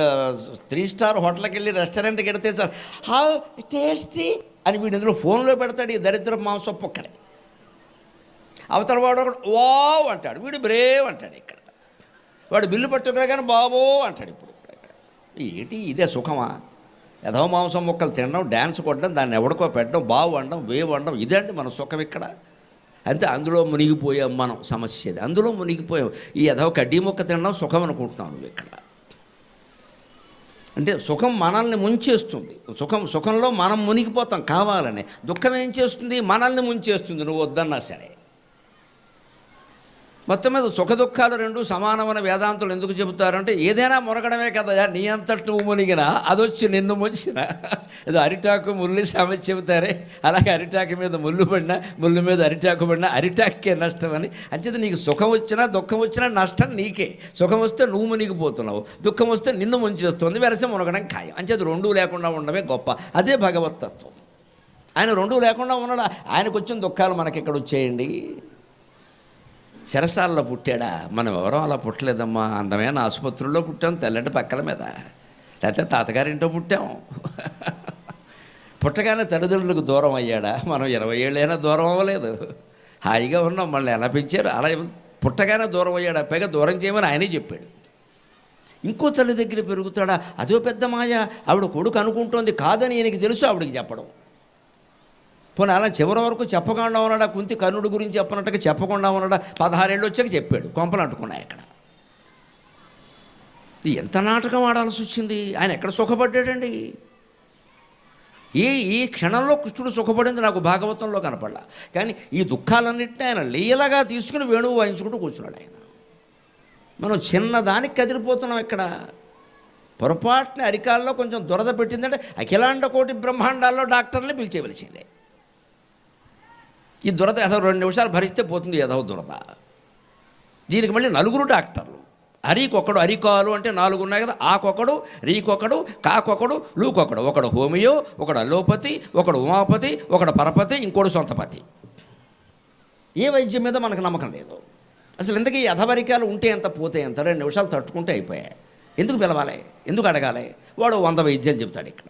3 స్టార్ హోటల్కి వెళ్ళి రెస్టారెంట్కి వెడితే సార్ హౌ టేస్టీ అని వీడు ఇందులో ఫోన్లో పెడతాడు ఈ దరిద్ర మాంసం పొక్కని. అవతల వాడు ఒకడు వావ్ అంటాడు, వీడు బ్రేవ్ అంటాడు. ఇక్కడ వాడు బిల్లు పట్టుకురా కానీ బాబో అంటాడు. ఇప్పుడు ఏంటి ఇదే సుఖమా? ఏదో మాంసం ముక్కలు తినడం, డ్యాన్స్ కొట్టడం, దాన్ని ఎవడికో పెట్టడం, బావు అనడం, వేవ్ అనడం, ఇదేంటి మన సుఖం ఇక్కడ. అంతే, అందులో మునిగిపోయాం మనం. సమస్యది అందులో మునిగిపోయాం. ఈ ఏదో కడ్డీ మొక్క తినడం సుఖం అనుకుంటున్నాం నువ్వు ఇక్కడ. అంటే సుఖం మనల్ని ముంచేస్తుంది. సుఖంలో మనం మునిగిపోతాం కావాలని. దుఃఖం ఏం చేస్తుంది? మనల్ని ముంచేస్తుంది నువ్వు వద్దన్నా సరే. మొత్తం మీద సుఖ దుఃఖాలు 2 సమానమైన వేదాంతులు ఎందుకు చెబుతారంటే, ఏదైనా మునగడమే కదా, నీ అంతటి నువ్వు మునిగినా అదొచ్చి నిన్ను ముంచిన. ఏదో అరిటాకు ముళ్ళు సామెత చెబుతారే, అలాగే అరిటాకు మీద ముళ్ళు పడినా, ముళ్ళు మీద అరిటాకు పడినా అరిటాకే నష్టం అని. అంచేది నీకు సుఖం వచ్చినా దుఃఖం వచ్చినా నష్టం నీకే. సుఖం వస్తే నువ్వు మునిగిపోతున్నావు, దుఃఖం వస్తే నిన్ను ముంచేస్తుంది, వెరసే మునగడం ఖాయం. అంచేది 2 లేకుండా ఉండడమే గొప్ప. అదే భగవతత్వం. ఆయన 2 లేకుండా ఉన్నాడా? ఆయనకు వచ్చిన దుఃఖాలు మనకి ఎక్కడ వచ్చేయండి? చెరసాలలో పుట్టాడా? మనం ఎవరో అలా పుట్టలేదమ్మా. అందమైన ఆసుపత్రుల్లో పుట్టాం, తెల్లటి పక్కల మీద. లేకపోతే తాతగారింటో పుట్టాం. పుట్టగానే తల్లిదండ్రులకు దూరం అయ్యాడా? మనం 20 ఏళ్ళైనా దూరం అవ్వలేదు, హాయిగా ఉన్నాం. మళ్ళీ ఎలా పెంచారు? అలా పుట్టగానే దూరం అయ్యాడా? పైగా దూరం చేయమని ఆయనే చెప్పాడు. ఇంకో తల్లి దగ్గర పెరుగుతాడా? అదో పెద్ద మాయ. ఆవిడ కొడుకు అనుకుంటోంది కాదని ఈయనకి తెలుసు, ఆవిడకి చెప్పడం. పోనీ అలా చివరి వరకు చెప్పకుండా ఉన్నాడా? కుంతి కర్ణుడి గురించి చెప్పనట్టుగా చెప్పకుండా ఉన్నాడా? 16 ఏళ్ళు వచ్చాక చెప్పాడు. కొంపలు అంటుకున్నాయి అక్కడ. ఎంత నాటకం ఆడాల్సి వచ్చింది. ఆయన ఎక్కడ సుఖపడ్డాడండి? ఈ క్షణంలో కృష్ణుడు సుఖపడింది నాకు భాగవతంలో కనపడలా. కానీ ఈ దుఃఖాలన్నింటినీ ఆయన లీలగా తీసుకుని వేణువు వాయించుకుంటూ కూర్చున్నాడు ఆయన. మనం చిన్నదానికి కదిలిపోతున్నాం ఇక్కడ. పొరపాటున అరికాల్లో కొంచెం దురద పెట్టిందంటే అఖిలాండ కోటి బ్రహ్మాండాల్లో డాక్టర్ని పిలిచేవలసిందే. ఈ దురద ఏదో 2 నిమిషాలు భరిస్తే పోతుంది ఏదో దురద. దీనికి మళ్ళీ 4 డాక్టర్లు. అరికొకడు, అరికాలు అంటే 4 ఉన్నాయి కదా, ఆకొకడు, రీకొకడు, కాకొకడు, లూకొకడు. ఒకడు హోమియో, ఒకడు అలోపతి, ఒకడు ఉమాపతి, ఒకడు పరపతి, ఇంకోడు సొంతపతి. ఏ వైద్యం మీద మనకు నమ్మకం లేదు అసలు. ఎందుకు ఈ అధవరికాలు ఉంటే ఎంత పోతే ఎంత, 2 నిమిషాలు తట్టుకుంటే అయిపోయాయి. ఎందుకు పిలవాలి, ఎందుకు అడగాలి? వాడు 100 వైద్యాలు చెబుతాడు. ఇక్కడ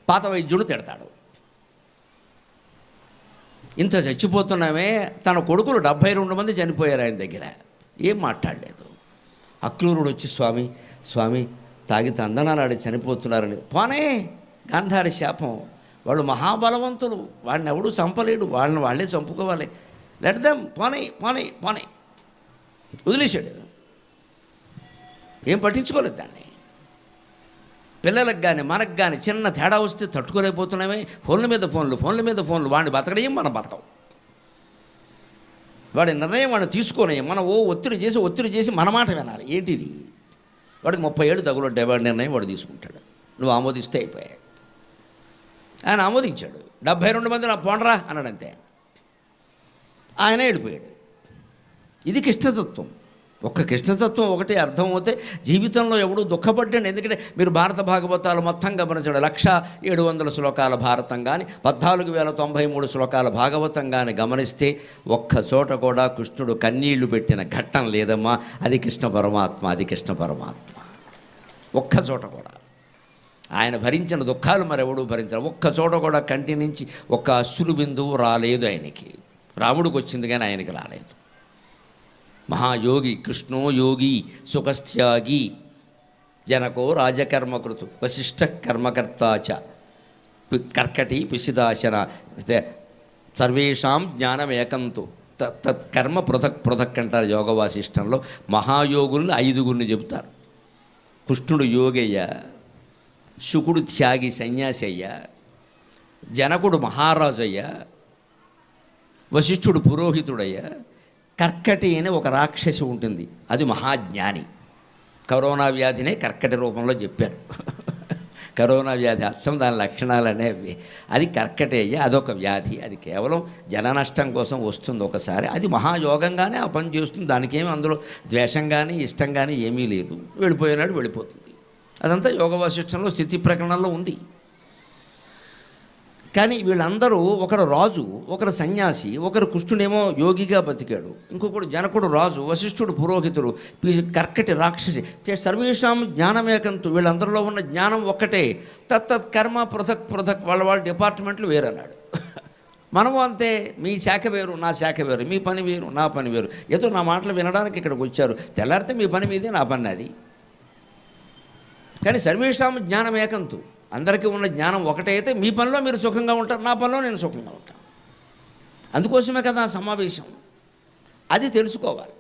పాత వైద్యుడు తిడతాడు. ఇంత చచ్చిపోతున్నామే, తన కొడుకులు 72 మంది చనిపోయారు ఆయన దగ్గర, ఏం మాట్లాడలేదు. అక్రూరుడు వచ్చి స్వామి తాగి తందనాలాడి చనిపోతున్నారని. పోనే, గాంధారి శాపం. వాళ్ళు మహాబలవంతులు, వాడిని ఎవడూ చంపలేడు, వాళ్ళని వాళ్ళే చంపుకోవాలి. లెట్ దెమ్, పోనీ వదిలేశాడు. ఏం పట్టించుకోలేదు దాన్ని. పిల్లలకు కానీ మనకు కానీ చిన్న తేడా వస్తే తట్టుకోలేకపోతున్నామే. ఫోన్ల మీద ఫోన్లు. వాడిని బతకడం, మనం బతకం. వాడి నిర్ణయం వాడిని తీసుకొని మనం ఒత్తిడి చేసి మన మాట వినాలి. ఏంటిది? వాడికి 30 ఏళ్ళు తగులుంటే వాడి నిర్ణయం వాడు తీసుకుంటాడు. నువ్వు ఆమోదిస్తే అయిపోయాయి. ఆయన ఆమోదించాడు. 72 మంది నా పోండ్రా అన్నాడంతే. ఆయన వెళ్ళిపోయాడు. ఇది కృష్ణతత్వం. ఒక్క కృష్ణతత్వం ఒకటి అర్థమవుతే జీవితంలో ఎవడూ దుఃఖపడ్డాడు. ఎందుకంటే మీరు భారత భాగవతాలు మొత్తం గమనించండి. 1700 శ్లోకాల భారతం కానీ 14,093 శ్లోకాల భాగవతం కానీ గమనిస్తే ఒక్క చోట కూడా కృష్ణుడు కన్నీళ్లు పెట్టిన ఘట్టం లేదమ్మా. అది కృష్ణ పరమాత్మ. ఒక్క చోట కూడా ఆయన భరించిన దుఃఖాలు మరెవడూ భరించారు. ఒక్క చోట కూడా కంటి నుంచి ఒక్క అశ్రు బిందువు రాలేదు ఆయనకి. రాముడికి వచ్చింది కానీ ఆయనకి రాలేదు. మహాయోగి కృష్ణో యోగి సుఖస్థ్యాగి జనకో రాజకర్మకృతు వశిష్ఠ కర్మకర్తాచ కర్కటి పిశిదాశన సర్వేషాం జ్ఞానమేకంతు తత్కర్మ పృథక్ అంటారు యోగ వాసిష్టంలో. మహాయోగుల్ని 5గురిని చెబుతారు. కృష్ణుడు యోగయ్య, శుకుడు త్యాగి సన్యాసి అయ్యా, జనకుడు మహారాజయ్య, వశిష్ఠుడు పురోహితుడయ్యా, కర్కటి అనే ఒక రాక్షసి ఉంటుంది, అది మహాజ్ఞాని. కరోనా వ్యాధినే కర్కటి రూపంలో చెప్పారు. కరోనా వ్యాధి అచ్చం దాని లక్షణాలు అనేవి. అది కర్కటి అయ్యా, అదొక వ్యాధి. అది కేవలం జన నష్టం కోసం వస్తుంది ఒకసారి. అది మహాయోగంగానే ఆ పని చేస్తుంది. దానికేమి అందులో ద్వేషం కానీ ఇష్టం కానీ ఏమీ లేదు. వెళ్ళిపోతుంది. అదంతా యోగ వాసిష్టంలో స్థితి ప్రకరణంలో ఉంది. కానీ వీళ్ళందరూ, ఒకరు రాజు, ఒకరు సన్యాసి, ఒకరు కృష్ణుడేమో యోగిగా బతికాడు, ఇంకొకడు జనకుడు రాజు, వశిష్ఠుడు పురోహితుడు, కర్కటి రాక్షసి. సర్వేషాం జ్ఞానమేకంతు, వీళ్ళందరిలో ఉన్న జ్ఞానం ఒక్కటే. తత్తత్ కర్మ పృథక్ వాళ్ళ డిపార్ట్మెంట్లు వేరన్నాడు. మనము అంతే, మీ శాఖ వేరు, నా శాఖ వేరు, మీ పని వేరు, నా పని వేరు. ఏదో నా మాటలు వినడానికి ఇక్కడికి వచ్చారు, తెల్లారితే మీ పని మీదే, నా పని అది. కానీ సర్వేషాం జ్ఞానమేకంతు, అందరికీ ఉన్న జ్ఞానం ఒకటే అయితే మీ పనిలో మీరు సుఖంగా ఉంటారు, నా పనిలో నేను సుఖంగా ఉంటాను. అందుకోసమే కదా సమావేశం. అది తెలుసుకోవాలి.